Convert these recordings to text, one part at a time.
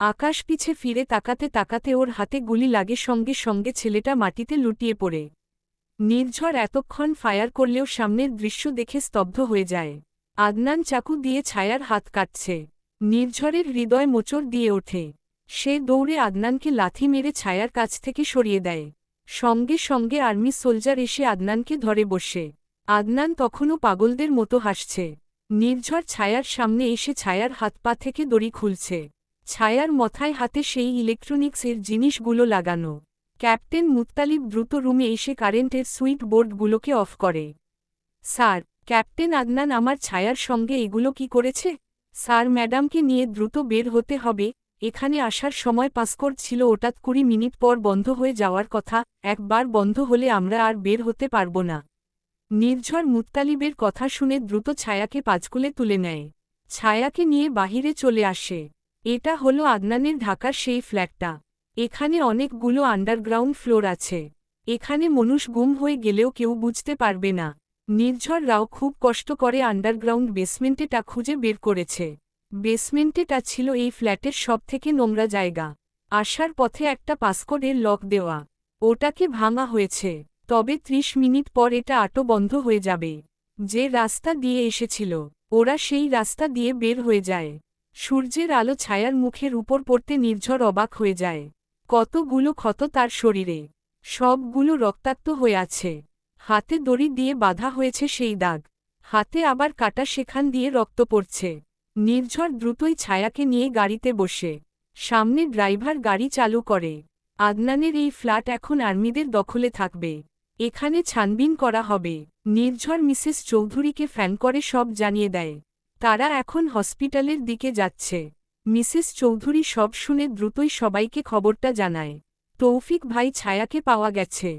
আকাশ পিছে ফিরে তাকাতে তাকাতে ওর হাতে গুলি লাগে, সঙ্গে সঙ্গে ছেলেটা মাটিতে লুটিয়ে পড়ে। নির্ঝর এতক্ষণ ফায়ার করলেও সামনের দৃশ্য দেখে স্তব্ধ হয়ে যায়। আদনান চাকু দিয়ে ছায়ার হাত কাটছে। নির্ঝরের হৃদয় মোচড় দিয়ে ওঠে। সে দৌড়ে আদনানকে লাথি মেরে ছায়ার কাছ থেকে সরিয়ে দেয়। সঙ্গে সঙ্গে আর্মি সোলজার এসে আদনানকে ধরে বসে। আদনান তখনও পাগলদের মতো হাসছে। নির্ঝর ছায়ার সামনে এসে ছায়ার হাত পা থেকে দড়ি খুলছে। ছায়ার মাথায় হাতে সেই ইলেকট্রনিক্সের জিনিসগুলো লাগানো। ক্যাপ্টেন মুত্তালিব দ্রুত রুমে এসে কারেন্টের সুইচ বোর্ডগুলোকে অফ করে। স্যার, ক্যাপ্টেন আদনান আমার ছায়ার সঙ্গে এগুলো কি করেছে? স্যার, ম্যাডামকে নিয়ে দ্রুত বের হতে হবে। এখানে আসার সময় পাসকোড ছিল, ওটা 20 মিনিট পর বন্ধ হয়ে যাওয়ার কথা। একবার বন্ধ হলে আমরা আর বের হতে পারব না। নির্ঝর মুত্তালিবের কথা শুনে দ্রুত ছায়াকে পাঁচকুলে তুলে নেয়। ছায়াকে নিয়ে বাহিরে চলে আসে। এটা হলো আদনানের ঢাকার সেই ফ্ল্যাটটা। এখানে অনেকগুলো আন্ডারগ্রাউন্ড ফ্লোর আছে। এখানে মানুষ গুম হয়ে গেলেও কেউ বুঝতে পারবে না। নির্ঝর রাও খুব কষ্ট করে আন্ডারগ্রাউন্ড বেসমেন্টেটা খুঁজে বের করেছে। বেসমেন্টেটা ছিল এই ফ্ল্যাটের সবথেকে নোংরা জায়গা। আসার পথে একটা পাসকোডের লক দেওয়া, ওটাকে ভাঙা হয়েছে। তবে 30 মিনিট পর এটা আটো বন্ধ হয়ে যাবে। যে রাস্তা দিয়ে এসেছিল ওরা সেই রাস্তা দিয়ে বের হয়ে যায়। সূর্যের আলো ছায়ার মুখের উপর পড়তে নির্ঝর অবাক হয়ে যায়। কতগুলো ক্ষত তার শরীরে, সবগুলো রক্তাক্ত হয়ে আছে। হাতে দড়ি দিয়ে বাঁধা হয়েছে সেই দাগ, হাতে আবার কাটা, সেখান দিয়ে রক্ত পড়ছে। নির্ঝর দ্রুতই ছায়াকে নিয়ে গাড়িতে বসে সামনে ড্রাইভার গাড়ি চালু করে। আদনানের এই ফ্ল্যাট এখন আর্মিদের দখলে থাকবে। এখানে ছানবিন করা হবে। নির্ঝর মিসেস চৌধুরীকে ফোন করে সব জানিয়ে দেয়। তারা এখন হসপিটালের দিকে যাচ্ছে। মিসেস চৌধুরী সব শুনে দ্রুতই সবাইকে খবরটা জানায়। তৌফিক ভাই, ছায়াকে পাওয়া গেছে।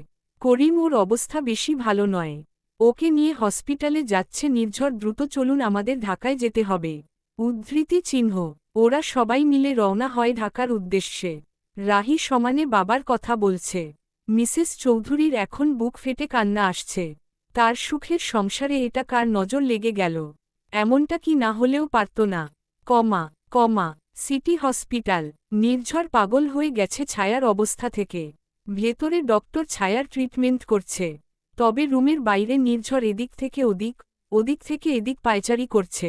করিম, ওর অবস্থা বেশি ভালো নয়। ওকে নিয়ে হসপিটালে যাচ্ছে। নির্ঝর দ্রুত, চলুন আমাদের ঢাকায় যেতে হবে। উদ্ধৃতি চিহ্ন। ওরা সবাই মিলে রওনা হয় ঢাকার উদ্দেশ্যে। রাহি সমানে বাবার কথা বলছে। মিসেস চৌধুরীর এখন বুক ফেটে কান্না আসছে। তার সুখের সংসারে এটা কার নজর লেগে গেল? এমনটা কি না হলেও পারত না। কমা সিটি হসপিটাল। নির্ঝর পাগল হয়ে গেছে ছায়ার অবস্থা থেকে। ভেতরে ডক্টর ছায়ার ট্রিটমেন্ট করছে। তবে রুমের বাইরে নির্ঝর এদিক থেকে ওদিক, ওদিক থেকে এদিক পায়চারি করছে।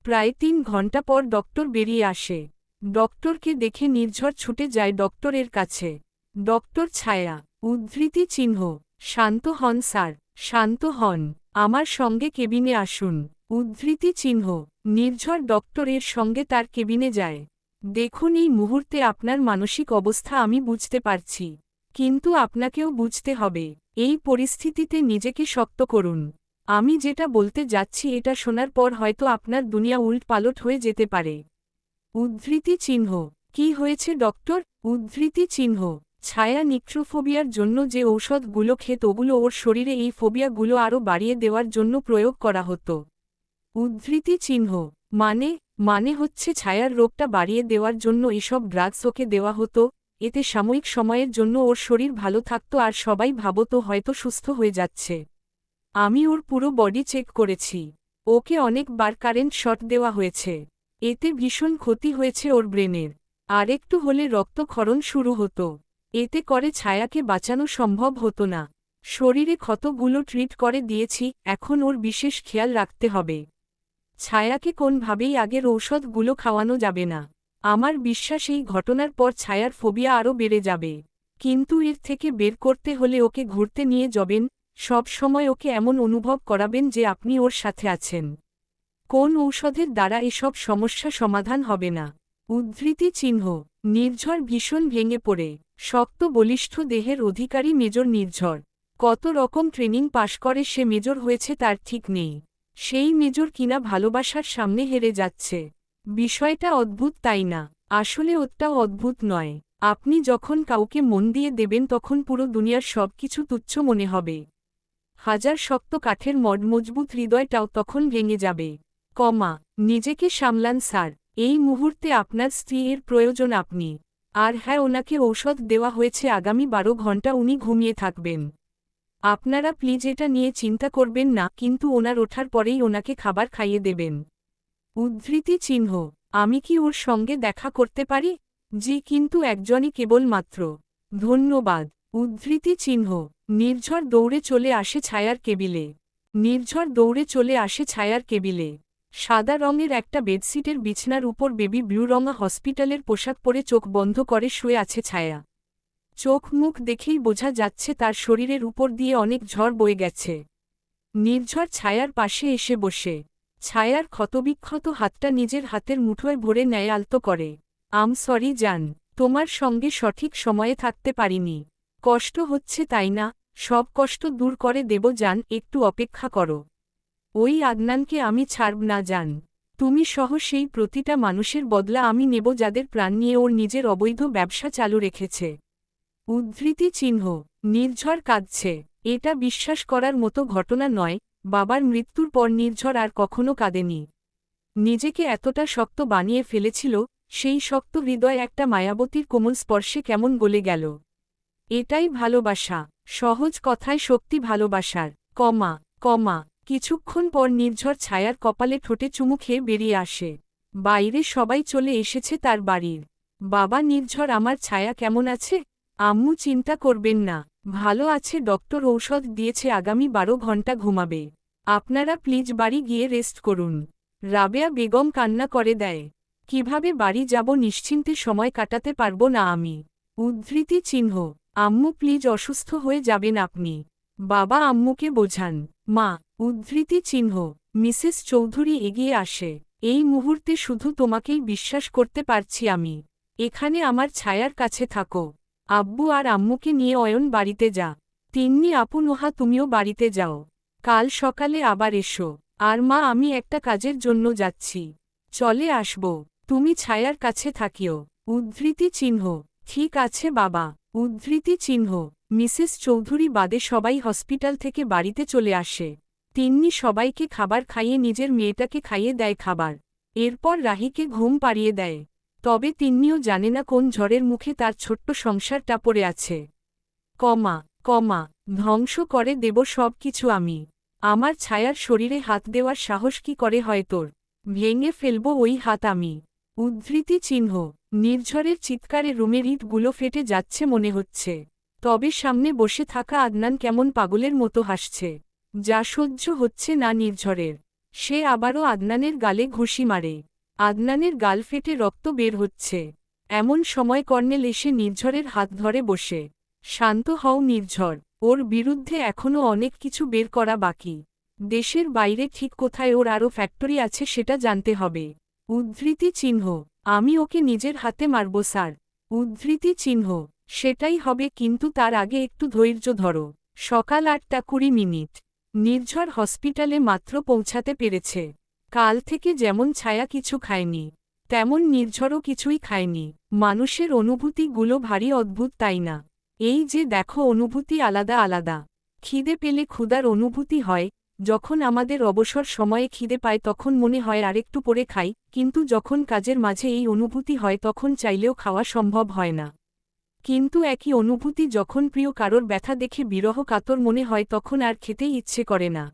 প্রায় 3 ঘন্টা পর ডক্টর বেরিয়ে আসে। ডক্টরকে দেখে নির্ঝর ছুটে যায় ডক্টরের কাছে। ডক্টর ছায়া। উদ্ধৃতি চিহ্ন। শান্ত হন স্যার, শান্ত হন। আমার সঙ্গে কেবিনে আসুন। উদ্ধৃতি চিহ্ন। নির্ঝর ডক্টরের সঙ্গে তার কেবিনে যায়। দেখুন, এই মুহূর্তে আপনার মানসিক অবস্থা আমি বুঝতে পারছি, কিন্তু আপনাকেও বুঝতে হবে। এই পরিস্থিতিতে নিজেকে শক্ত করুন। আমি যেটা বলতে যাচ্ছি এটা শোনার পর হয়তো আপনার দুনিয়া উল্টপালট হয়ে যেতে পারে। উদ্ধৃতি চিহ্ন। কি হয়েছে ডক্টর? উদ্ধৃতি চিহ্ন। ছায়া নিক্ট্রোফোবিয়ার জন্য যে ঔষধগুলো খেত ওগুলো ওর শরীরে এই ফোবিয়াগুলো আরও বাড়িয়ে দেওয়ার জন্য প্রয়োগ করা হতো। উদ্ধৃতি চিহ্ন। মানে হচ্ছে ছায়ার রোগটা বাড়িয়ে দেওয়ার জন্য এসব ড্রাগস ওকে দেওয়া হতো। এতে সাময়িক সময়ের জন্য ওর শরীর ভালো থাকত আর সবাই ভাবত হয়তো সুস্থ হয়ে যাচ্ছে। আমি ওর পুরো বডি চেক করেছি। ওকে অনেকবার কারেন্ট শট দেওয়া হয়েছে। এতে ভীষণ ক্ষতি হয়েছে ওর ব্রেনের। আরেকটু হলে রক্তক্ষরণ শুরু হতো। এতে করে ছায়াকে বাঁচানো সম্ভব হতো না। শরীরে ক্ষতগুলো ট্রিট করে দিয়েছি, এখন ওর বিশেষ খেয়াল রাখতে হবে। ছায়াকে কোনভাবেই আগের ঔষধগুলো খাওয়ানো যাবে না। আমার বিশ্বাস এই ঘটনার পর ছায়ার ফোবিয়া আরও বেড়ে যাবে। কিন্তু এর থেকে বের করতে হলে ওকে ঘুরতে নিয়ে যাবেন, সব সময় ওকে এমন অনুভব করাবেন যে আপনি ওর সাথে আছেন। কোন ঔষধের দ্বারা এসব সমস্যা সমাধান হবে না। উদ্ধৃতি চিহ্ন। নির্ঝর ভীষণ ভেঙে পড়ে। শক্ত বলিষ্ঠ দেহের অধিকারী মেজর নির্ঝর। কত রকম ট্রেনিং পাশ করে সে মেজর হয়েছে তার ঠিক নেই। সেই মেজর কিনা ভালোবাসার সামনে হেরে যাচ্ছে। বিষয়টা অদ্ভুত, তাই না? আসলে ওটাও অদ্ভুত নয়। আপনি যখন কাউকে মন দিয়ে দেবেন তখন পুরো দুনিয়ার সব কিছু তুচ্ছ মনে হবে। হাজার শক্ত কাঠের মজবুত হৃদয়টাও তখন ভেঙে যাবে। নিজেকে সামলান স্যার। এই মুহূর্তে আপনার স্ত্রীর প্রয়োজন আপনি। আর হ্যাঁ, ওনাকে ঔষধ দেওয়া হয়েছে, আগামী 12 ঘন্টা উনি ঘুমিয়ে থাকবেন। আপনারা প্লিজ এটা নিয়ে চিন্তা করবেন না, কিন্তু ওনার ওঠার পরেই ওনাকে খাবার খাইয়ে দেবেন। উদ্ধৃতি চিহ্ন। আমি কি ওর সঙ্গে দেখা করতে পারি? জি, কিন্তু একজনই কেবলমাত্র। ধন্যবাদ। উদ্ধৃতি চিহ্ন। নির্ঝর দৌড়ে চলে আসে ছায়ার কেবিলে। নির্ঝর দৌড়ে চলে আসে ছায়ার কেবিলে। সাদা রঙের একটা বেডশিটের বিছনার উপর বেবি ব্লু রঙা হসপিটালের পোশাক পরে চোখ বন্ধ করে শুয়ে আছে ছায়া। চোখ মুখ দেখেই বোঝা যাচ্ছে তার শরীরের উপর দিয়ে অনেক ঝড় বয়ে গেছে। নির্ঝর ছায়ার পাশে এসে বসে ছায়ার ক্ষতবিক্ষত হাতটা নিজের হাতের মুঠোয় ভরে নেয় আলতো করে। আম সরি জান, তোমার সঙ্গে সঠিক সময়ে থাকতে পারিনি। কষ্ট হচ্ছে তাই না? সব কষ্ট দূর করে দেব জান, একটু অপেক্ষা করো। ওই আদনানকে আমি ছাড়ব না জান। তুমি সহ সেই প্রতিটা মানুষের বদলা আমি নেব যাদের প্রাণ নিয়ে ওর নিজের অবৈধ ব্যবসা চালু রেখেছে। উদ্ধৃতি চিহ্ন। নির্ঝর কাঁদছে। এটা বিশ্বাস করার মতো ঘটনা নয়, বাবার মৃত্যুর পর নির্ঝর আর কখনো কাঁদেনি। নিজেকে এতটা শক্ত বানিয়ে ফেলেছিল, সেই শক্ত হৃদয় একটা মায়াবতীর কোমল স্পর্শে কেমন গলে গেল। এটাই ভালোবাসা। সহজ কথায় শক্তি ভালোবাসার। কমা কমা। কিছুক্ষণ পর নির্ঝর ছায়ার কপালে ঠোঁটে চুমু খেয়ে বেরিয়ে আসে। বাইরে সবাই চলে এসেছে তার বাড়ির। বাবা নির্ঝর, আমার ছায়া কেমন আছে? আম্মু চিন্তা করবেন না, ভালো আছে, ডক্টর ঔষধ দিয়েছে, আগামী 12 ঘন্টা ঘুমাবে। আপনারা প্লিজ বাড়ি গিয়ে রেস্ট করুন। রাবেয়া বেগম কান্না করে দেয়। কিভাবে বাড়ি যাব, নিশ্চিন্তে সময় কাটাতে পারবো না আমি। উদ্ধৃতি চিহ্ন। আম্মু প্লিজ, অসুস্থ হয়ে যাবেন আপনি। বাবা আম্মুকে বোঝান। মা। উদ্ধৃতি চিহ্ন। মিসেস চৌধুরী এগিয়ে আসে। এই মুহূর্তে শুধু তোমাকেই বিশ্বাস করতে পারছি আমি। এখানে আমার ছায়ার কাছে থাকো। আব্বু আর আম্মুকে নিয়ে অয়ন বাড়িতে যা। তিন্নি আপু, নোহা তুমিও বাড়িতে যাও। কাল সকালে আবার এসো। আর মা, আমি একটা কাজের জন্য যাচ্ছি, চলে আসব। তুমি ছায়ার কাছে থাকিও। উদ্ধৃতি চিহ্ন। ঠিক আছে বাবা। উদ্ধৃতি চিহ্ন। মিসেস চৌধুরী বাদে সবাই হসপিটাল থেকে বাড়িতে চলে আসে। তিন্নি সবাইকে খাবার খাইয়ে নিজের মেয়েটাকে খাইয়ে দেয় খাবার। এরপর রাহিকে ঘুম পাড়িয়ে দেয়। তবে তিন্নিও জানে না কোন ঝড়ের মুখে তার ছোট্ট সংসারটা পড়ে আছে। কমা কমা। ধ্বংস করে দেব সব কিছু আমি। আমার ছায়ার শরীরে হাত দেওয়ার সাহস কি করে হয় তোর? ভেঙে ফেলব ওই হাত আমি। উদ্ধৃতি চিহ্ন। নির্ঝরের চিৎকারে রুমের ইটগুলো ফেটে যাচ্ছে মনে হচ্ছে। তবে সামনে বসে থাকা আদনান কেমন পাগলের মতো হাসছে। যা সহ্য হচ্ছে না নির্ঝরের। সে আবারও আদনানের গালে ঘুষি মারে। আদনানের গাল ফেটে রক্ত বের হচ্ছে। এমন সময় কর্নেল এসে নির্ঝরের হাত ধরে বসে। শান্ত হও নির্ঝর, ওর বিরুদ্ধে এখনও অনেক কিছু বের করা বাকি। দেশের বাইরে ঠিক কোথায় ওর আরও ফ্যাক্টরি আছে সেটা জানতে হবে। উদ্ধৃতি চিহ্ন। আমি ওকে নিজের হাতে মারব স্যার। উদ্ধৃতি চিহ্ন। সেটাই হবে, কিন্তু তার আগে একটু ধৈর্য ধরো। সকাল 8:20। নির্ঝর হসপিটালে মাত্র পৌঁছাতে পেরেছে। কাল থেকে যেমন ছায়া কিছু খায়নি, তেমন নির্ঝরও কিছুই খায়নি। মানুষের অনুভূতিগুলো ভারী অদ্ভুত, তাই না? এই যে দেখো, অনুভূতি আলাদা আলাদা। খিদে পেলে ক্ষুধার অনুভূতি হয়। যখন আমাদের অবসর সময়ে খিদে পায় তখন মনে হয় আরেকটু পরে খাই, কিন্তু যখন কাজের মাঝে এই অনুভূতি হয় তখন চাইলেও খাওয়া সম্ভব হয় না। কিন্তু একই অনুভূতি যখন প্রিয় কারোর ব্যথা দেখে বিরহ কাতর মনে হয় তখন আর খেতেই ইচ্ছে করে না।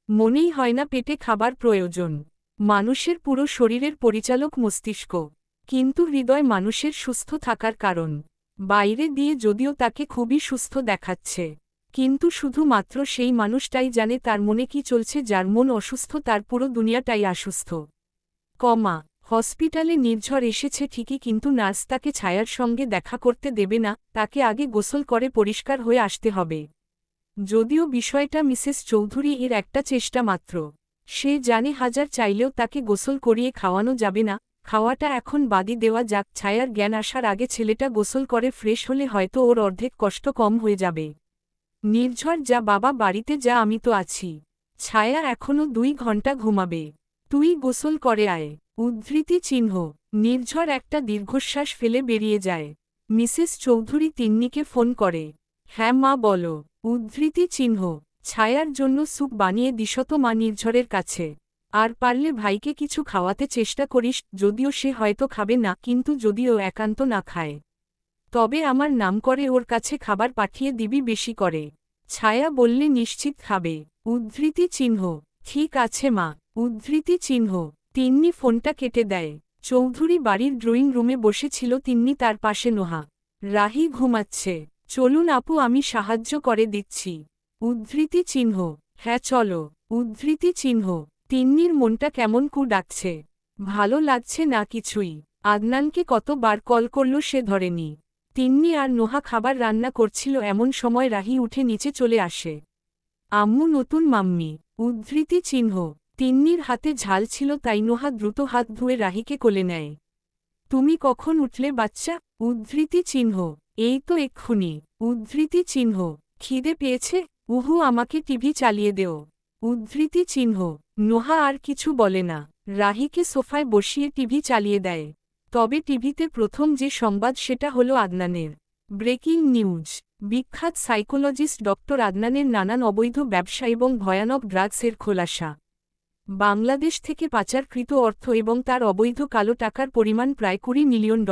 মনেই হয় না পেটে খাবার প্রয়োজন। মানুষের পুরো শরীরের পরিচালক মস্তিষ্ক, কিন্তু হৃদয় মানুষের সুস্থ থাকার কারণ। বাইরে দিয়ে যদিও তাকে খুবই সুস্থ দেখাচ্ছে, কিন্তু শুধুমাত্র সেই মানুষটাই জানে তার মনে কি চলছে। যার মন অসুস্থ তার পুরো দুনিয়াটাই অসুস্থ। কমা। হসপিটালে নির্ঝর এসেছে ঠিকই, কিন্তু নার্স তাকে ছায়ার সঙ্গে দেখা করতে দেবে না, তাকে আগে গোসল করে পরিষ্কার হয়ে আসতে হবে। যদিও বিষয়টা মিসেস চৌধুরী এর একটা চেষ্টা মাত্র। সে জানে হাজার চাইলেও তাকে গোসল করিয়ে খাওয়ানো যাবে না। খাওয়াটা এখন বাদই দেওয়া যাক, ছায়ার জ্ঞান আসার আগে ছেলেটা গোসল করে ফ্রেশ হলে হয়তো ওর অর্ধেক কষ্ট কম হয়ে যাবে। নির্ঝর, যা বাবা, বাড়িতে যা, আমি তো আছি। ছায়া এখনও 2 ঘন্টা ঘুমাবে। তুই গোসল করে আয়। উদ্ধৃতি চিহ্ন। নির্ঝর একটা দীর্ঘশ্বাস ফেলে বেরিয়ে যায়। মিসেস চৌধুরী তিন্নিকে ফোন করে। হ্যাঁ মা, বলো। উদ্ধৃতি চিহ্ন। ছায়ার জন্য স্যুপ বানিয়ে দিশত মা নির্ঝরের কাছে। আর পারলে ভাইকে কিছু খাওয়াতে চেষ্টা করিস, যদিও সে হয়তো খাবে না, কিন্তু যদিও একান্ত না খায় তবে আমার নাম করে ওর কাছে খাবার পাঠিয়ে দিবি বেশি করে। ছায়া বললে নিশ্চিত খাবে। উদ্ধৃতি চিহ্ন। ঠিক আছে মা। উদ্ধৃতি চিহ্ন। তিন্নি ফোনটা কেটে দেয়। চৌধুরী বাড়ির ড্রয়িং রুমে বসেছিল, তিন্নি তার পাশে, নোহা। রাহি ঘুমাচ্ছে। চলুন আপু, আমি সাহায্য করে দিচ্ছি। উদ্ধৃতি চিহ্ন। হ্যাঁ চলো। উদ্ধৃতি চিহ্ন। তিন্নির মনটা কেমন ডাকছে। ভালো লাগছে না কিছুই। আদনানকে কতবার কল করল সে ধরেনি। তিন্নি আর নোহা খাবার রান্না করছিল, এমন সময় রাহি উঠে নিচে চলে আসে। আম্মু নতুন মাম্মি। উদ্ধৃতি চিহ্ন। তিন্নির হাতে ঝাল ছিল, তাই নোহা দ্রুত হাত ধুয়ে রাহিকে কোলে নেয়। তুমি কখন উঠলে বাচ্চা? উদ্ধৃতি চিহ্ন। এই তো এক্ষুনি। উদ্ধৃতি চিহ্ন। খিদে পেয়েছে? উহু, আমাকে টিভি চালিয়ে দেও। উদ্ধৃতি চিহ্ন। নোহা আর কিছু বলে না, রাহিকে সোফায় বসিয়ে টিভি চালিয়ে দেয়। তবে টিভিতে প্রথম যে সংবাদ সেটা হলো আদনানের। Breaking news. বিখ্যাত সাইকোলজিস্ট ডক্টর আদনানের নানান অবৈধ ব্যবসা এবং ভয়ানক ড্রাগসের খোলাসা। বাংলাদেশ থেকে পাচারকৃত অর্থ এবং তার অবৈধ কালো টাকার পরিমাণ প্রায় $20 মিলিয়ন।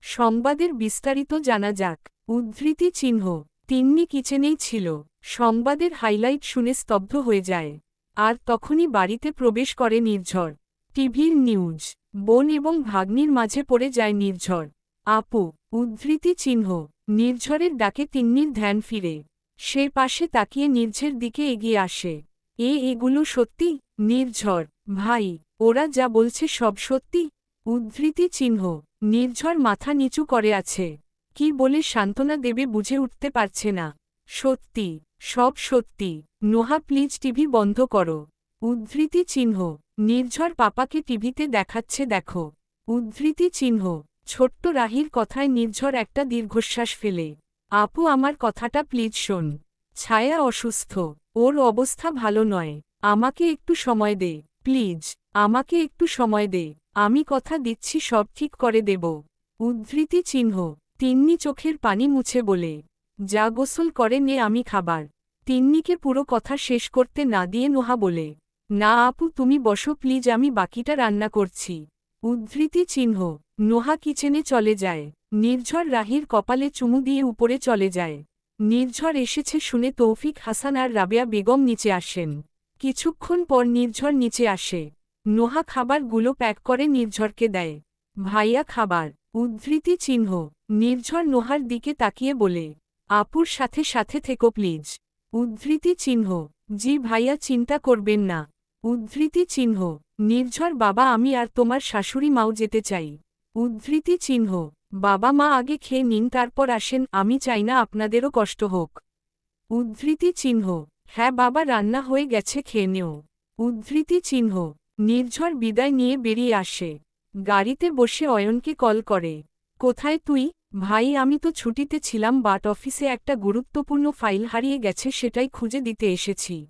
সংবাদের বিস্তারিত জানা যাক। উদ্ধৃতি চিহ্ন। তিন্নি কিচেনেই ছিল। সংবাদের হাইলাইট শুনে স্তব্ধ হয়ে যায়। আর তখনই বাড়িতে প্রবেশ করে নির্ঝর। টিভির নিউজ। বোন এবং ভাগ্নির মাঝে পড়ে যায় নির্ঝর। আপু। উদ্ধৃতি চিহ্ন। নির্ঝরের ডাকে তিন্নির ধ্যান ফিরে। সে পাশে তাকিয়ে নির্ঝের দিকে এগিয়ে আসে। এগুলো সত্যি? নির্ঝর। ভাই, ওরা যা বলছে সব সত্যি? উদ্ধৃতি চিহ্ন। নির্ঝর মাথা নিচু করে আছে। কি বলে সান্ত্বনা দেবে বুঝে উঠতে পারছে না। সত্যি, সব সত্যি। নোহা প্লিজ টিভি বন্ধ করো। উদ্ধৃতি চিহ্ন। নির্ঝর পাপাকে টিভিতে দেখাচ্ছে, দেখো। উদ্ধৃতি চিহ্ন। ছোট্ট রাহির কথায় নির্ঝর একটা দীর্ঘশ্বাস ফেলে। আপু, আমার কথাটা প্লিজ শোন। ছায়া অসুস্থ। ওর অবস্থা ভালো নয়। আমাকে একটু সময় দে প্লিজ। আমাকে একটু সময় দে। আমি কথা দিচ্ছি সব ঠিক করে দেব। উদ্ধৃতি চিহ্ন। তিন্নি চোখের পানি মুছে বলে, যা গোসল করে নে, আমি খাবার। তিন্নিকে পুরো কথা শেষ করতে না দিয়ে নোহা বলে, না আপু তুমি বসো প্লিজ, আমি বাকিটা রান্না করছি। উদ্ধৃতি চিহ্ন। নোহা কিচেনে চলে যায়। নির্ঝর রাহির কপালে চুমু দিয়ে উপরে চলে যায়। নির্ঝর এসেছে শুনে তৌফিক হাসান আর রাবেয়া বেগম নিচে আসেন। কিছুক্ষণ পর নির্ঝর নিচে আসে। নোহা খাবারগুলো প্যাক করে নির্ঝরকে দেয়। ভাইয়া খাবার। উদ্ধৃতি চিহ্ন। নির্ঝর নোহার দিকে তাকিয়ে বলে, আপুর সাথে সাথে থেকো প্লিজ। উদ্ধৃতি চিহ্ন। জি ভাইয়া, চিন্তা করবেন না। উদ্ধৃতি চিহ্ন। নির্ঝর বাবা, আমি আর তোমার শাশুড়ি মাও যেতে চাই। উদ্ধৃতি চিহ্ন। বাবা মা আগে খেয়ে নিন, তারপর আসেন, আমি চাই না আপনাদেরও কষ্ট হোক। উদ্ধৃতি চিহ্ন। হ্যাঁ বাবা, রান্না হয়ে গেছে, খেয়ে নেও। উদ্ধৃতি চিহ্ন। নির্ঝর বিদায় নিয়ে বেরিয়ে আসে। গাড়িতে বসে অয়নকে কল করে। কোথায় তুই? ভাই, আমি তো ছুটিতে ছিলাম, বাট অফিসে একটা গুরুত্বপূর্ণ ফাইল হারিয়ে গেছে, সেটাই খুঁজে দিতে এসেছি।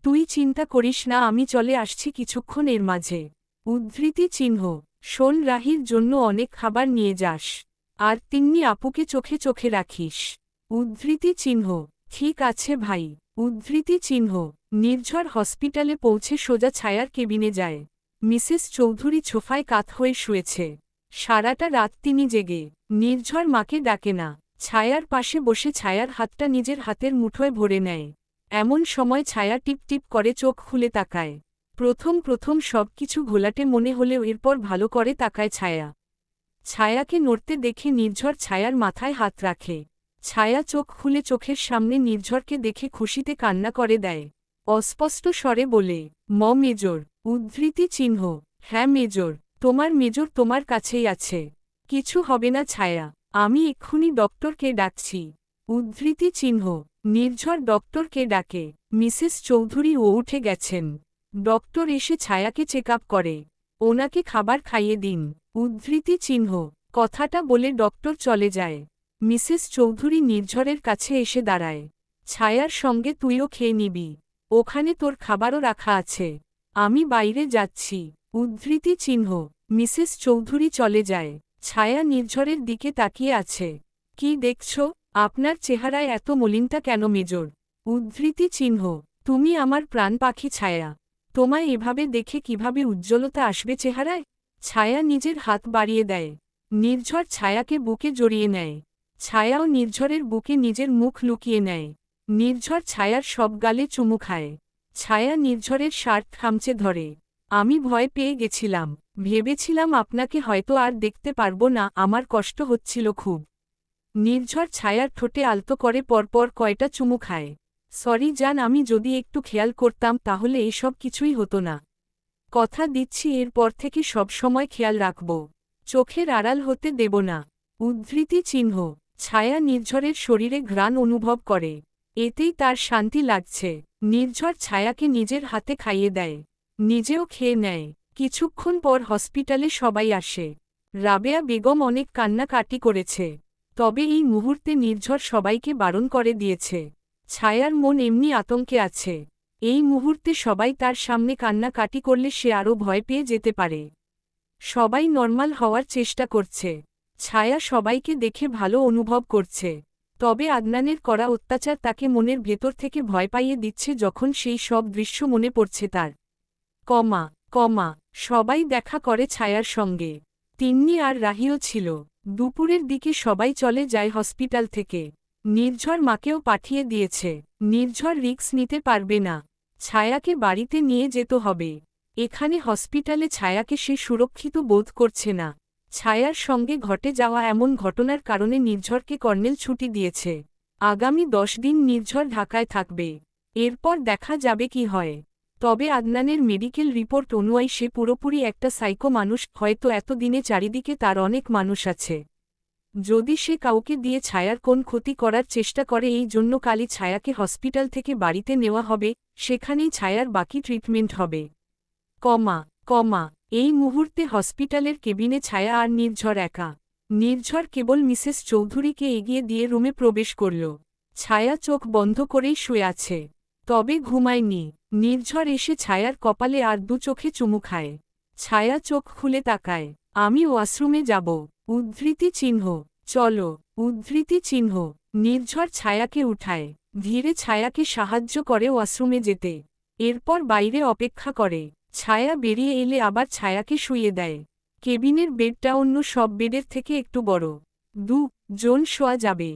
তুই চিন্তা করিস না, আমি চলে আসছি কিছুক্ষণ এর মাঝে। উদ্ধৃতি চিহ্ন। শোন, রাহির জন্য অনেক খাবার নিয়ে যাস। আর তিন্নি আপুকে চোখে চোখে রাখিস। উদ্ধৃতি চিহ্ন। ঠিক আছে ভাই। উদ্ধৃতি চিহ্ন। নির্ঝর হসপিটালে পৌঁছে সোজা ছায়ার কেবিনে যায়। মিসেস চৌধুরী সোফায় কাত হয়ে শুয়েছে। সারাটা রাত তিনি জেগে। নির্ঝর মাকে ডাকে না। ছায়ার পাশে বসে ছায়ার হাতটা নিজের হাতের মুঠোয় ভরে নেয়। এমন সময় ছায়া টিপ টিপ করে চোখ খুলে তাকায়। প্রথম প্রথম সবকিছু ঘোলাটে মনে হলেও এরপর ভালো করে তাকায় ছায়া। ছায়াকে নড়তে দেখে নির্ঝর ছায়ার মাথায় হাত রাখে। ছায়া চোখ খুলে চোখের সামনে নির্ঝরকে দেখে খুশিতে কান্না করে দেয়। অস্পষ্ট স্বরে বলে, মেজর। উদ্ধৃতি চিহ্ন। হ্যাঁ মেজর। তোমার মেজর তোমার কাছেই আছে। কিছু হবে না ছায়া, আমি এক্ষুনি ডক্টরকে ডাকছি। উদ্ধৃতি চিহ্ন। নির্ঝর ডক্টরকে ডাকে। মিসেস চৌধুরী ও উঠে গেছেন। ডক্টর এসে ছায়াকে চেক আপ করে। ওনাকে খাবার খাইয়ে দিন। উদ্ধৃতি চিহ্ন। কথাটা বলে ডক্টর চলে যায়। মিসেস চৌধুরী নির্ঝরের কাছে এসে দাঁড়ায়। ছায়ার সঙ্গে তুইও খেয়ে নিবি। ওখানে তোর খাবারও রাখা আছে। আমি বাইরে যাচ্ছি। উদ্ধৃতি চিহ্ন। মিসেস চৌধুরী চলে যায়। ছায়া নির্ঝরের দিকে তাকিয়ে আছে। কি দেখছ? আপনার চেহারায় এত মলিনতা কেন মেজর? উদ্ধৃতি চিহ্ন। তুমি আমার প্রাণ পাখি ছায়া। তোমায় এভাবে দেখে কিভাবে উজ্জ্বলতা আসবে চেহারায়? ছায়া নিজের হাত বাড়িয়ে দেয়। নির্ঝর ছায়াকে বুকে জড়িয়ে নেয়। ছায়াও নির্ঝরের বুকে নিজের মুখ লুকিয়ে নেয়। নির্ঝর ছায়ার সব গালে চুমু খায়। ছায়া নির্ঝরের শার্ট খামচে ধরে। আমি ভয় পেয়ে গেছিলাম। ভেবেছিলাম আপনাকে হয়তো আর দেখতে পারবো না, আমার কষ্ট হচ্ছিল খুব। নির্ঝর ছায়ার ঠোঁটে আলতো করে পরপর কয়টা চুমু খায়। সরি জান, আমি যদি একটু খেয়াল করতাম তাহলে এসব কিছুই হতো না। কথা দিচ্ছি এরপর থেকে সব সময় খেয়াল রাখব, চোখের আড়াল হতে দেব না। উদ্ধৃতি চিহ্ন। ছায়া নির্ঝরের শরীরে ঘ্রাণ অনুভব করে, এতেই তার শান্তি লাগছে। নির্ঝর ছায়াকে নিজের হাতে খাইয়ে দেয়, নিজেও খেয়ে নেয়। কিছুক্ষণ পর হসপিটালে সবাই আসে। রাবেয়া বেগম অনেক কান্নাকাটি করেছে, তবে এই মুহূর্তে নির্ঝর সবাইকে বারণ করে দিয়েছে। ছায়ার মন এমনি আতঙ্কে আছে, এই মুহূর্তে সবাই তার সামনে কান্নাকাটি করলে সে আরও ভয় পেয়ে যেতে পারে। সবাই নর্মাল হওয়ার চেষ্টা করছে। ছায়া সবাইকে দেখে ভালো অনুভব করছে, তবে আদনানের করা অত্যাচার তাকে মনের ভেতর থেকে ভয় পাইয়ে দিচ্ছে যখন সেই সব দৃশ্য মনে পড়ছে তার। কমা কমা সবাই দেখা করে ছায়ার সঙ্গে। তিন্নি আর রাহিও ছিল। দুপুরের দিকে সবাই চলে যায় হসপিটাল থেকে। নির্ঝর মাকেও পাঠিয়ে দিয়েছে। নির্ঝর রিস্ক নিতে পারবে না, ছায়াকে বাড়িতে নিয়ে যেতে হবে। এখানে হসপিটালে ছায়াকে সে সুরক্ষিত বোধ করছে না। ছায়ার সঙ্গে ঘটে যাওয়া এমন ঘটনার কারণে নির্ঝরকে কর্নেল ছুটি দিয়েছে। আগামী 10 দিন নির্ঝর ঢাকায় থাকবে, এরপর দেখা যাবে কি হয়। তবে আদনানের মেডিকেল রিপোর্ট অনুযায়ী সে পুরোপুরি একটা সাইকো মানুষ, হয়তো এতদিনে চারিদিকে তার অনেক মানুষ আছে। যদি সে কাউকে দিয়ে ছায়ার কোন ক্ষতি করার চেষ্টা করে, এই জন্য কালই ছায়াকে হসপিটাল থেকে বাড়িতে নেওয়া হবে, সেখানেই ছায়ার বাকি ট্রিটমেন্ট হবে। কমা কমা এই মুহূর্তে হসপিটালের কেবিনে ছায়া আর নির্ঝর একা। নির্ঝর কেবল মিসেস চৌধুরীকে এগিয়ে দিয়ে রুমে প্রবেশ করল। ছায়া চোখ বন্ধ করেই শুয়ে আছে, তবে ঘুমায়নি। নির্ঝর এসে ছায়ার কপালে আর দু চোখে চুমু খায়। ছায়া চোখ খুলে তাকায়। আমি ওয়াশরুমে যাব। উদ্ধৃতি চিহ্ন। চলো। উদ্ধৃতি চিহ্ন। নির্ঝর ছায়াকে উঠায়, ধীরে ছায়াকে সাহায্য করে ওয়াশরুমে যেতে। এরপর বাইরে অপেক্ষা করে। ছায়া বেরিয়ে এলে আবার ছায়াকে শুইয়ে দেয়। কেবিনের বেডটা অন্য সব বেডের থেকে একটু বড়, 2 জন শোয়া যাবে।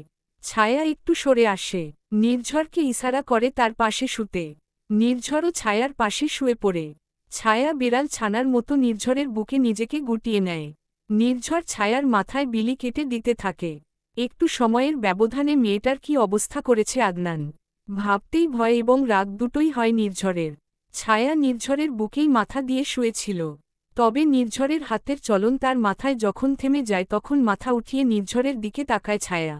ছায়া একটু সরে আসে, নির্ঝরকে ইশারা করে তার পাশে শুতে। নির্ঝরও ছায়ার পাশে শুয়ে পড়ে। ছায়া বিড়াল ছানার মতো নির্ঝরের বুকে নিজেকে গুটিয়ে নেয়। নির্ঝর ছায়ার মাথায় বিলি কেটে দিতে থাকে। একটু সময়ের ব্যবধানে মেয়েটার কি অবস্থা করেছে আদনান। ভাবতেই ভয় এবং রাগ দুটোই হয় নির্ঝরের। ছায়া নির্ঝরের বুকেই মাথা দিয়ে শুয়েছিল, তবে নির্ঝরের হাতের চলন তার মাথায় যখন থেমে যায় তখন মাথা উঠিয়ে নির্ঝরের দিকে তাকায় ছায়া।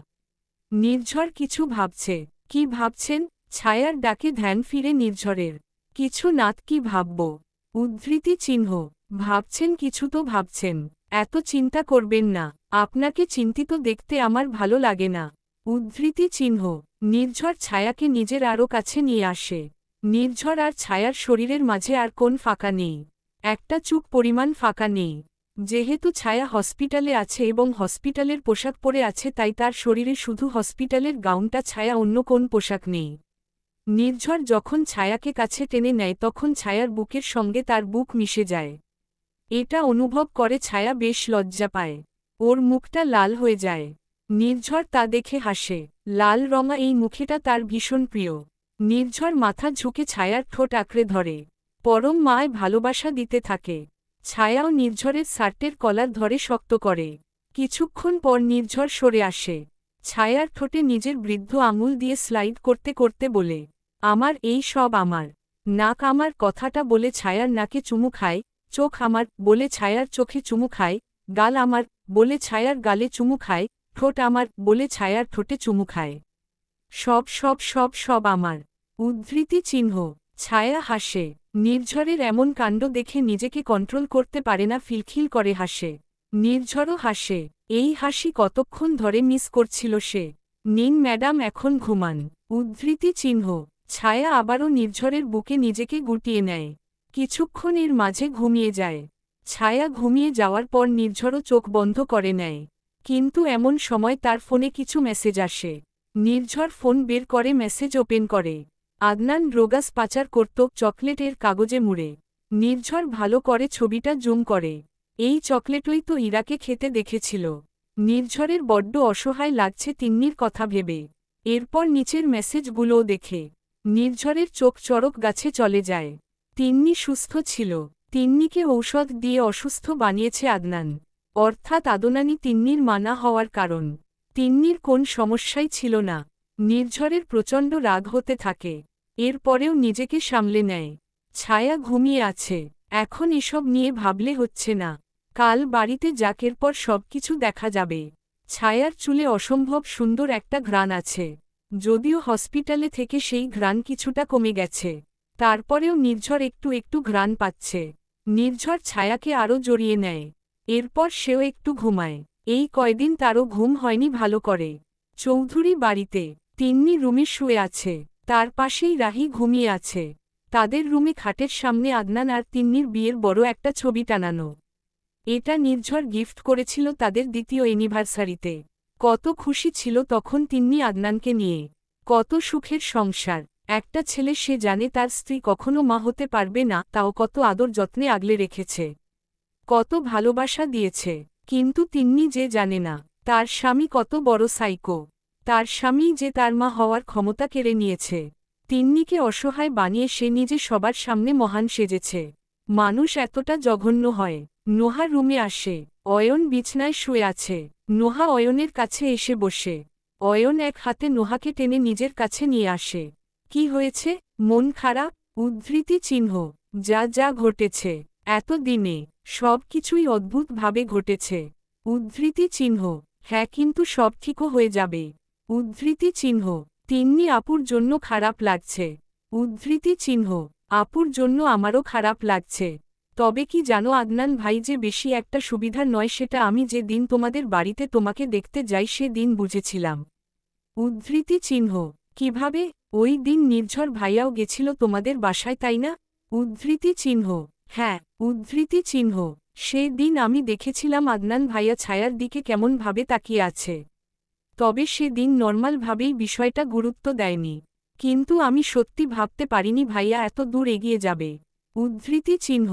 নির্ঝর কিছু ভাবছে। কি ভাবছেন? ছায়ার ডাকে ধ্যান ফিরে নির্ঝরের। কিছু নাত, কি ভাবব? উদ্ধৃতি চিহ্ন। ভাবছেন কিছু তো ভাবছেন, এত চিন্তা করবেন না। আপনাকে চিন্তিত দেখতে আমার ভালো লাগে না। উদ্ধৃতি চিহ্ন। নির্ঝর ছায়াকে নিজের আরও কাছে নিয়ে আসে। নির্ঝর আর ছায়ার শরীরের মাঝে আর কোন ফাঁকা নেই, একটা চুপ পরিমাণ ফাঁকা নেই। যেহেতু ছায়া হসপিটালে আছে এবং হসপিটালের পোশাক পরে আছে, তাই তার শরীরে শুধু হসপিটালের গাউনটা ছায়া, অন্য কোন পোশাক নেই। নির্ঝর যখন ছায়াকে কাছে টেনে নেয় তখন ছায়ার বুকের সঙ্গে তার বুক মিশে যায়। এটা অনুভব করে ছায়া বেশ লজ্জা পায়। ওর মুখটা লাল হয়ে যায়। নির্ঝর তা দেখে হাসে। লাল রঙা এই মুখেটা তার ভীষণ প্রিয়। নির্ঝর মাথা ঝুঁকে ছায়ার ঠোঁট আঁকড়ে ধরে, পরম মায় ভালোবাসা দিতে থাকে। ছায়াও নির্ঝরের শার্টের কলার ধরে শক্ত করে। কিছুক্ষণ পর নির্ঝর সরে আসে। ছায়ার ঠোঁটে নিজের বৃদ্ধ আঙুল দিয়ে স্লাইড করতে করতে বলে, আমার এই সব আমার। নাক আমার, কথাটা বলে ছায়ার নাকে চুমু খায়। চোখ আমার, বলে ছায়ার চোখে চুমু খায়। গাল আমার, বলে ছায়ার গালে চুমু খায়। ঠোঁট আমার, বলে ছায়ার ঠোঁটে চুমু খায়। সব সব সব সব আমার। উদ্ধৃতি চিহ্ন। ছায়া হাসে। নির্ঝরের এমন কাণ্ড দেখে নিজেকে কন্ট্রোল করতে পারে না, খিলখিল করে হাসে। নির্ঝরও হাসে। এই হাসি কতক্ষণ ধরে মিস করছিল সে। নিন ম্যাডাম, এখন ঘুমান। উদ্ধৃতি চিহ্ন। ছায়া আবারও নির্ঝরের বুকে নিজেকে গুটিয়ে নেয়। কিছুক্ষণ এর মাঝে ঘুমিয়ে যায়। ছায়া ঘুমিয়ে যাওয়ার পর নির্ঝরও চোখ বন্ধ করে নেয়। কিন্তু এমন সময় তার ফোনে কিছু মেসেজ আসে। নির্ঝর ফোন বের করে মেসেজ ওপেন করে। আদনান ড্রোগাস পাচার করত, চকলেটের কাগজে মুড়ে। নির্ঝর ভালো করে ছবিটা জুম করে। এই চকলেটই তো ইরাকে খেতে দেখেছিল। নির্ঝরের বড্ড অসহায় লাগছে তিন্নির কথা ভেবে। এরপর নিচের মেসেজগুলোও দেখে নির্ঝরের চোখ চড়ক গাছে চলে যায়। তিন্নি সুস্থ ছিল। তিন্নিকে ঔষধ দিয়ে অসুস্থ বানিয়েছে আদনান, অর্থাৎ আদনানি তিন্নির মানা হওয়ার কারণ। তিন্নির কোন সমস্যাই ছিল না। নির্ঝরের প্রচণ্ড রাগ হতে থাকে, এরপরেও নিজেকে সামলে নেয়। ছায়া ঘুমিয়ে আছে, এখন এসব নিয়ে ভাবলে হচ্ছে না। কাল বাড়িতে যাক, এরপর সবকিছু দেখা যাবে। ছায়ার চুলে অসম্ভব সুন্দর একটা ঘ্রাণ আছে, যদিও হসপিটালে থেকে সেই ঘ্রাণ কিছুটা কমে গেছে, তারপরেও নির্ঝর একটু একটু ঘ্রাণ পাচ্ছে। নির্ঝর ছায়াকে আরও জড়িয়ে নেয়, এরপর সেও একটু ঘুমায়। এই কয়দিন তারও ঘুম হয়নি ভালো করে। চৌধুরী বাড়িতে তিন্নি রুমে শুয়ে আছে, তার পাশেই রাহি ঘুমিয়ে আছে। তাদের রুমে খাটের সামনে আদনান আর তিন্নির বিয়ের বড় একটা ছবি টানানো। এটা নির্ঝর গিফট করেছিল তাদের দ্বিতীয় অ্যানিভার্সারিতে। কত খুশি ছিল তখন তিন্নি আদনানকে নিয়ে। কত সুখের সংসার, একটা ছেলে, সে জানে তার স্ত্রী কখনো মা হতে পারবে না, তাও কত আদর যত্নে আগলে রেখেছে, কত ভালোবাসা দিয়েছে। কিন্তু তিন্নি যে জানে না, তার স্বামী কত বড় সাইকো। তার স্বামী যে তার মা হওয়ার ক্ষমতা কেড়ে নিয়েছে। তিন্নিকে অসহায় বানিয়ে সে নিজে সবার সামনে মহান সেজেছে। মানুষ এতটা জঘন্য হয়। নোহা রুমে আসে, অয়ন বিছনায় শুয়ে আছে। নোহা অয়নের কাছে এসে বসে। অয়ন এক হাতে নোহাকে টেনে নিজের কাছে নিয়ে আসে। কি হয়েছে? মন খারাপ? উদ্ধৃতি চিহ্ন। যা যা ঘটেছে এত দিনে, সব কিছুই অদ্ভুতভাবে ঘটেছে। উদ্ধৃতি চিহ্ন। হ্যাঁ, কিন্তু সব ঠিকও হয়ে যাবে। উদ্ধৃতি চিহ্ন। তিন্নি আপুর জন্য খারাপ লাগছে। উদ্ধৃতি চিহ্ন। আপুর জন্য আমারও খারাপ লাগছে। তবে কি জানো আদনান ভাই, যে বেশি একটা সুবিধার নয় সেটা আমি যে দিন তোমাদের বাড়িতে তোমাকে দেখতে যাই সে দিন বুঝেছিলাম। উদ্ধৃতি চিহ্ন। কিভাবে? ওই দিন নির্ঝর ভাইয়াও গেছিল তোমাদের বাসায়, তাই না? উদ্ধৃতি চিহ্ন। হ্যাঁ। উদ্ধৃতি চিহ্ন। সেই দিন আমি দেখেছিলাম আদনান ভাইয়া ছায়ার দিকে কেমনভাবে তাকিয়ে আছে। তবে সে দিন নর্মালভাবেই বিষয়টা গুরুত্ব দেয়নি, কিন্তু আমি সত্যি ভাবতে পারিনি ভাইয়া এত দূর এগিয়ে যাবে। উদ্ধৃতি চিহ্ন।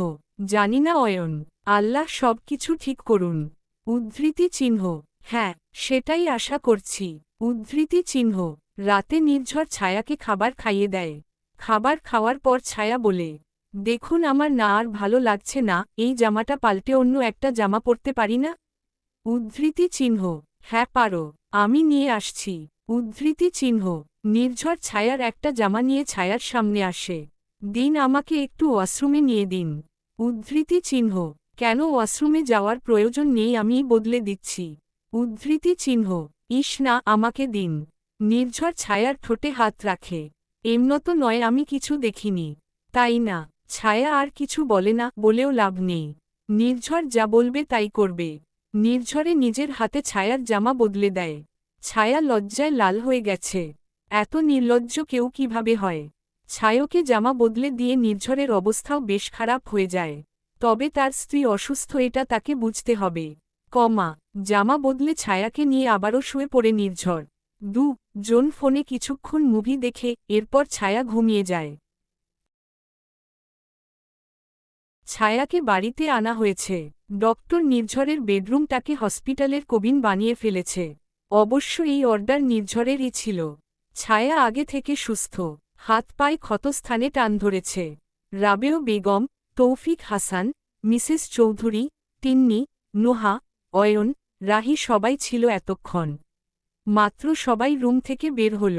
জানি না অয়ন, আল্লাহ সব কিছু ঠিক করুন। উদ্ধৃতি চিহ্ন। হ্যাঁ, সেটাই আশা করছি। উদ্ধৃতি চিহ্ন। রাতে নির্ঝর ছায়াকে খাবার খাইয়ে দেয়। খাবার খাওয়ার পর ছায়া বলে, দেখুন আমার না আর ভালো লাগছে না, এই জামাটা পাল্টে অন্য একটা জামা পরতে পারি না? উদ্ধৃতি চিহ্ন। হ্যাঁ পারো, আমি নিয়ে আসছি। উদ্ধৃতি চিহ্ন। নির্ঝর ছায়ার একটা জামা নিয়ে ছায়ার সামনে আসে। দিন, আমাকে একটু ওয়াশরুমে নিয়ে দিন। উদ্ধৃতি চিহ্ন। কেন ওয়াশরুমে যাওয়ার প্রয়োজন নেই, আমিই বদলে দিচ্ছি। উদ্ধৃতি চিহ্ন। ইস না, আমাকে দিন। নির্ঝর ছায়ার ঠোঁটে হাত রাখে। এমনত নয়, আমি কিছু দেখিনি। তাই না? ছায়া আর কিছু বলে না, বলেও লাভ নেই। নির্ঝর যা বলবে তাই করবে। নির্ঝরে নিজের হাতে ছায়ার জামা বদলে দেয়। ছায়া লজ্জায় লাল হয়ে গেছে। এত নির্লজ্জ কেউ কিভাবে হয়? ছায়াকে জামা বদলে দিয়ে নির্ঝরের অবস্থাও বেশ খারাপ হয়ে যায়। তবে তার স্ত্রী অসুস্থ, এটা তাকে বুঝতে হবে। জামা বদলে ছায়াকে নিয়ে আবারও শুয়ে পড়ে নির্ঝর। জন ফোনে কিছুক্ষণ মুভি দেখে এরপর ছায়া ঘুমিয়ে যায়। ছায়াকে বাড়িতে আনা হয়েছে। ডক্টর নির্ঝরের বেডরুমটাকে হসপিটালের কবিন বানিয়ে ফেলেছে। অবশ্য এই অর্ডার নির্ঝরেরই ছিল। ছায়া আগে থেকে সুস্থ, হাত পায়ে ক্ষতস্থানে টান ধরেছে। রাবেও বেগম, তৌফিক হাসান, মিসেস চৌধুরী, তিন্নি, নোহা, অয়ন, রাহি সবাই ছিল এতক্ষণ। মাত্র সবাই রুম থেকে বের হল।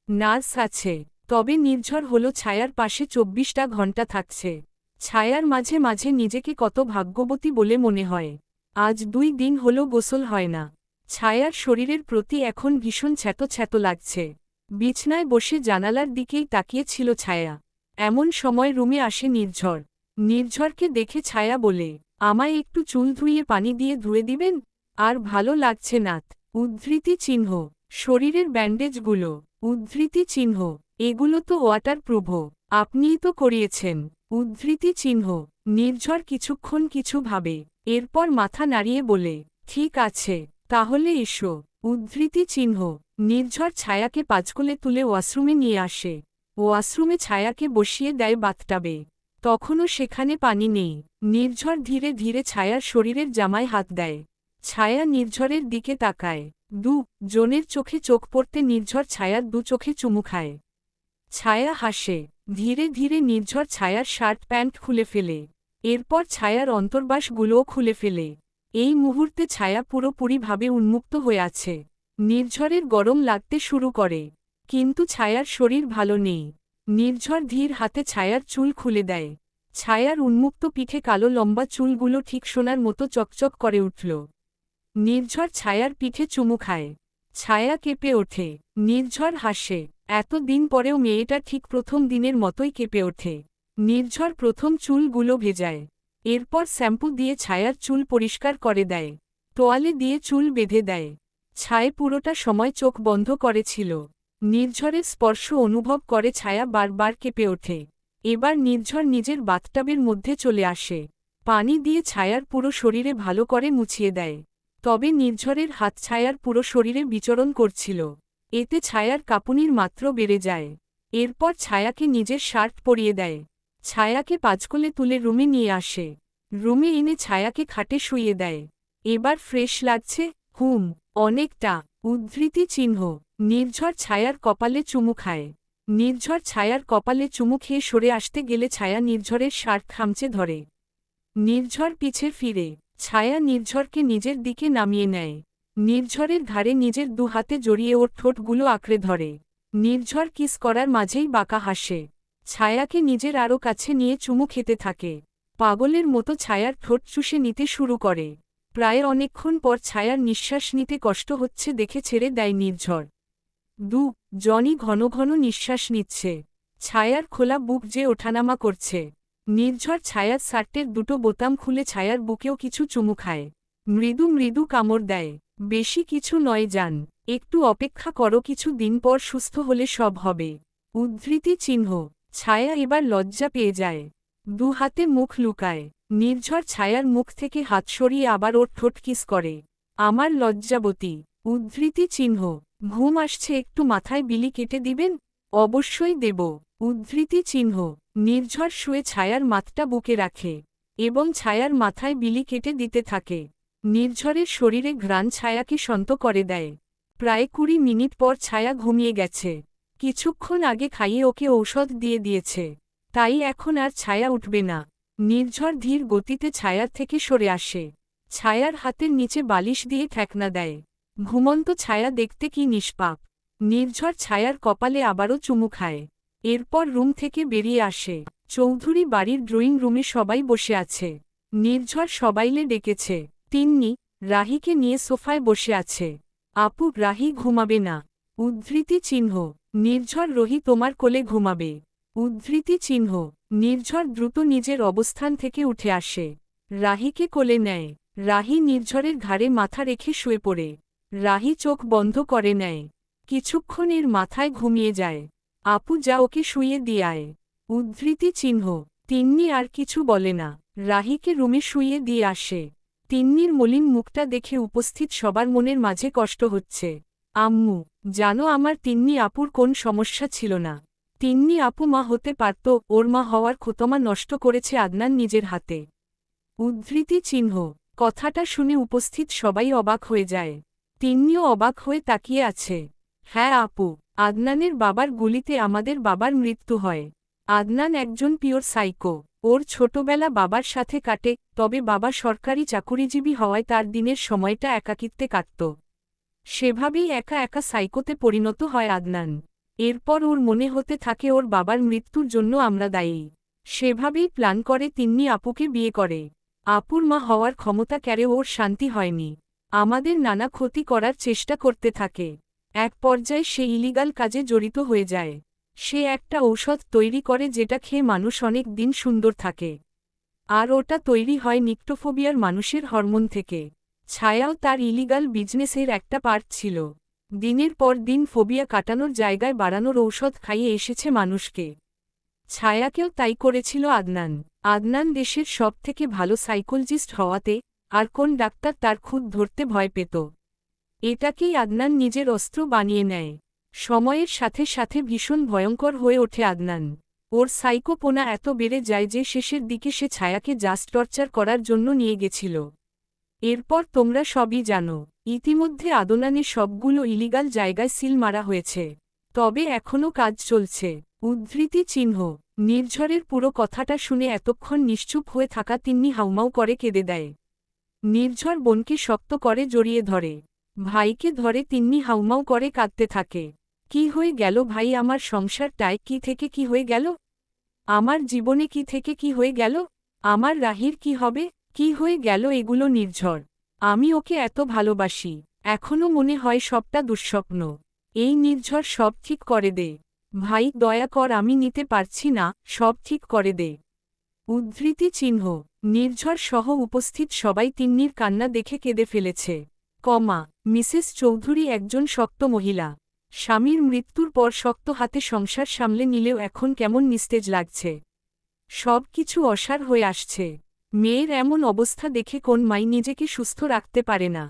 নার্স আছে, তবে নির্ঝর হল ছায়ার পাশে 24টা ঘণ্টা থাকছে। ছায়ার মাঝে মাঝে নিজেকে কত ভাগ্যবতী বলে মনে হয়। আজ 2 দিন হল গোসল হয় না। ছায়ার শরীরের প্রতি এখন ভীষণ ছ্যাতো ছ্যাতো লাগছে। বিছনায় বসে জানালার দিকেই তাকিয়ে ছিল ছায়া। এমন সময় রুমে আসে নির্ঝর। নির্ঝরকে দেখে ছায়া বলে, আমায় একটু চুল ধুইয়ে পানি দিয়ে ধুয়ে দিবেন? আর ভালো লাগছে না। উদ্ধৃতি চিহ্ন। শরীরের ব্যান্ডেজগুলো। উদ্ধৃতি চিহ্ন। এগুলো তো ওয়াটারপ্রুফ, আপনিই তো করিয়েছেন। উদ্ধৃতি চিহ্ন। নির্ঝর কিছুক্ষণ কিছু ভাবে, এরপর মাথা নাড়িয়ে বলে, ঠিক আছে, তাহলে এসো। উদ্ধৃতি চিহ্ন। নির্ঝর ছায়াকে পাঁচকোলে তুলে ওয়াশরুমে নিয়ে আসে। ওয়াশরুমে ছায়াকে বসিয়ে দেয় বাথটাবে। তখনও সেখানে পানি নেই। নির্ঝর ধীরে ধীরে ছায়ার শরীরের জামায় হাত দেয়। ছায়া নির্ঝরের দিকে তাকায়। জনের চোখে চোখ পড়তে নির্ঝর ছায়ার 2 চোখে চুমু খায়। ছায়া হাসে। ধীরে ধীরে নির্ঝর ছায়ার শার্ট প্যান্ট খুলে ফেলে। এরপর ছায়ার অন্তর্বাসগুলোও খুলে ফেলে। এই মুহূর্তে ছায়া পুরোপুরিভাবে উন্মুক্ত হয়ে আছে। নির্ঝরের গরম লাগতে শুরু করে, কিন্তু ছায়ার শরীর ভালো নেই। নির্ঝর ধীর হাতে ছায়ার চুল খুলে দেয়। ছায়ার উন্মুক্ত পিঠে কালো লম্বা চুলগুলো ঠিক সোনার মতো চকচক করে উঠল। নির্ঝর ছায়ার পিঠে চুমু খায়। ছায়া কেঁপে ওঠে। নির্ঝর হাসে। এত দিন পরেও মেয়েটা ঠিক প্রথম দিনের মতোই কেঁপে ওঠে। নির্ঝর প্রথম চুলগুলো ভেজায়। এরপর শ্যাম্পু দিয়ে ছায়ার চুল পরিষ্কার করে দেয়। তোয়ালে দিয়ে চুল বেঁধে দেয়। ছায়া পুরোটা সময় চোখ বন্ধ করেছিল। নির্ঝরের স্পর্শ অনুভব করে ছায়া বারবার কেঁপে ওঠে। এবার নির্ঝর নিজের বাথটাবের মধ্যে চলে আসে। পানি দিয়ে ছায়ার পুরো শরীরে ভালো করে মুছিয়ে দেয়। তবে নির্ঝরের হাত ছায়ার পুরো শরীরে বিচরণ করছিল। এতে ছায়ার কাঁপুনির মাত্রা বেড়ে যায়। এরপর ছায়াকে নিজের শার্ট পরিয়ে দেয়। ছায়াকে পাঁচকোলে তুলে রুমে নিয়ে আসে। রুমে এনে ছায়াকে খাটে শুইয়ে দেয়। এবার ফ্রেশ লাগছে? হুম, অনেকটা। উদ্ধৃতি চিহ্ন। নির্ঝর ছায়ার কপালে চুমু খায়। নির্ঝর ছায়ার কপালে চুমু খেয়ে সরে আসতে গেলে ছায়া নির্ঝরের শার্ট খামচে ধরে। নির্ঝর পিছে ফিরে। ছায়া নির্ঝরকে নিজের দিকে নামিয়ে নেয়। নির্ঝরের ঘাড়ে নিজের দু হাতে জড়িয়ে ওর ঠোঁটগুলো আঁকড়ে ধরে। নির্ঝর কিস করার মাঝেই বাঁকা হাসে। ছায়াকে নিজের আরও কাছে নিয়ে চুমু খেতে থাকে। পাগলের মতো ছায়ার ঠোঁট চুষে নিতে শুরু করে। প্রায় অনেকক্ষণ পর ছায়ার নিঃশ্বাস নিতে কষ্ট হচ্ছে দেখে ছেড়ে দেয় নির্ঝর। জনি ঘন ঘন নিঃশ্বাস নিচ্ছে। ছায়ার খোলা বুক যে ওঠানামা করছে। নির্ঝর ছায়ার শার্টের দুটো বোতাম খুলে ছায়ার বুকেও কিছু চুমু খায়। মৃদু মৃদু কামড় দেয়। বেশি কিছু নয় জান, একটু অপেক্ষা করো, কিছু দিন পর সুস্থ হলে সব হবে। উদ্ধৃতি চিহ্ন। ছায়া এবার লজ্জা পেয়ে যায়। দু হাতে মুখ লুকায়। নির্ঝর ছায়ার মুখ থেকে হাত সরিয়ে আবার ওর ঠোঁট কিস করে। আমার লজ্জাবতী। উদ্ধৃতি চিহ্ন। ঘুম আসছে, একটু মাথায় বিলি কেটে দিবেন? অবশ্যই দেব। উদ্ধৃতি চিহ্ন। নির্ঝর শুয়ে ছায়ার মাথটা বুকে রাখে এবং ছায়ার মাথায় বিলি কেটে দিতে থাকে। নির্ঝরের শরীরে ঘ্রাণ ছায়াকে শান্ত করে দেয়। প্রায় 20 মিনিট পর ছায়া ঘুমিয়ে গেছে। কিছুক্ষণ আগে খাইয়ে ওকে ঔষধ দিয়ে দিয়েছে, তাই এখন আর ছায়া উঠবে না। নির্ঝর ধীর গতিতে ছায়ার থেকে সরে আসে। ছায়ার হাতের নিচে বালিশ দিয়ে ঠেকনা দেয়। ঘুমন্ত ছায়া দেখতে কি নিষ্পাপ। নির্ঝর ছায়ার কপালে আবারও চুমু খায়। এরপর রুম থেকে বেরিয়ে আসে। চৌধুরী বাড়ির ড্রয়িং রুমে সবাই বসে আছে। নির্ঝর সবাইলে ডেকেছে। তিন্নি রাহিকে নিয়ে সোফায় বসে আছে। আপু, রাহি ঘুমাবে না। উদ্ধৃতি চিহ্ন। নির্ঝর, রহি তোমার কোলে ঘুমাবে। উদ্ধৃতি চিহ্ন। নির্ঝর দ্রুত নিজের অবস্থান থেকে উঠে আসে। রাহিকে কোলে নেয়। রাহি নির্ঝরের ঘাড়ে মাথা রেখে শুয়ে পড়ে। রাহি চোখ বন্ধ করে নেয়। কিছুক্ষণ এর মাথায় ঘুমিয়ে যায়। আপু, যা ওকে শুইয়ে দিয়ে আয়। উদ্ধৃতি চিহ্ন। তিন্নি আর কিছু বলে না। রাহিকে রুমে শুইয়ে দিয়ে আসে। তিন্নির মলিন মুখটা দেখে উপস্থিত সবার মনের মাঝে কষ্ট হচ্ছে। আম্মু, জানো আমার তিন্নি আপুর কোন সমস্যা ছিল না। তিন্নি আপু মা হতে পারত, ওর মা হওয়ার খোতমা নষ্ট করেছে আদনান নিজের হাতে। উদ্ধৃতি চিহ্ন। কথাটা শুনে উপস্থিত সবাই অবাক হয়ে যায়। তিন্নিও অবাক হয়ে তাকিয়ে আছে। হ্যাঁ আপু, আদনানের বাবার গুলিতে আমাদের বাবার মৃত্যু হয়। আদনান একজন পিওর সাইকো। ওর ছোটবেলা বাবার সাথে কাটে, তবে বাবা সরকারি চাকুরিজীবী হওয়ায় তার দিনের সময়টা একাকিত্বে কাটত। সেভাবেই একা একা সাইকোতে পরিণত হয় আদনান। এরপর ওর মনে হতে থাকে ওর বাবার মৃত্যুর জন্য আমরা দায়ী। সেভাবেই প্ল্যান করে তিন্নি আপুকে বিয়ে করে। আপুর মা হওয়ার ক্ষমতা কেড়ে ওর শান্তি হয়নি। আমাদের নানা ক্ষতি করার চেষ্টা করতে থাকে। এক পর্যায়ে সে ইলিগাল কাজে জড়িত হয়ে যায়। সে একটা ঔষধ তৈরি করে যেটা খেয়ে মানুষ অনেক দিন সুন্দর থাকে। আর ওটা তৈরি হয় নিক্টোফোবিয়ার মানুষের হরমোন থেকে। ছায়াও তার ইলিগাল বিজনেসের একটা পার্ট ছিল। দিনের পর দিন ফোবিয়া কাটানোর জায়গায় বাড়ানোর ঔষধ খাইয়ে এসেছে মানুষকে। ছায়াকেও তাই করেছিল আদনান। আদনান দেশের সবথেকে ভালো সাইকোলজিস্ট হওয়াতে আর কোন ডাক্তার তার খুদ ধরতে ভয় পেত। এটাকেই আদনান নিজের অস্ত্র বানিয়ে নেয়। সময়ের সাথে সাথে ভীষণ ভয়ঙ্কর হয়ে ওঠে আদনান। ওর সাইকোপোনা এত বেড়ে যায় যে শেষের দিকে সে ছায়াকে জাস্ট টর্চার করার জন্য নিয়ে গেছিল। এরপর তোমরা সবই জানো। ইতিমধ্যে আদনানে সবগুলো ইলিগাল জায়গায় সিল মারা হয়েছে। তবে এখনও কাজ চলছে। উদ্ধৃতি চিহ্ন নির্ঝরের পুরো কথাটা শুনে এতক্ষণ নিশ্চুপ হয়ে থাকা তিন্নি হাউমাউ করে কেঁদে দেয়। নির্ঝর বোনকে শক্ত করে জড়িয়ে ধরে। ভাইকে ধরে তিন্নি হাউমাউ করে কাঁদতে থাকে। কি হয়ে গেল ভাই, আমার সংসারটায় কি থেকে কি হয়ে গেল? আমার জীবনে কি থেকে কি হয়ে গেল? আমার রাহির কি হবে? কি হয়ে গেল এগুলো নির্ঝর? আমি ওকে এত ভালোবাসি, এখনো মনে হয় সবটা দুঃস্বপ্ন। এই নির্ঝর সব ঠিক করে দে ভাই, দয়া কর, আমি নিতে পারছি না, সব ঠিক করে দে। উদ্ধৃতি চিহ্ন নির্ঝর সহ উপস্থিত সবাই তিন্নির কান্না দেখে কেঁদে ফেলেছে। মিসেস চৌধুরী একজন শক্ত মহিলা। স্বামীর মৃত্যুর পর শক্ত হাতে সংসার সামলে নিলেও এখন কেমন নিস্তেজ লাগছে। সব কিছু অসাড় হয়ে আসছে। মেয়ের এমন অবস্থা দেখে কোন মাই নিজেকে সুস্থ রাখতে পারে না।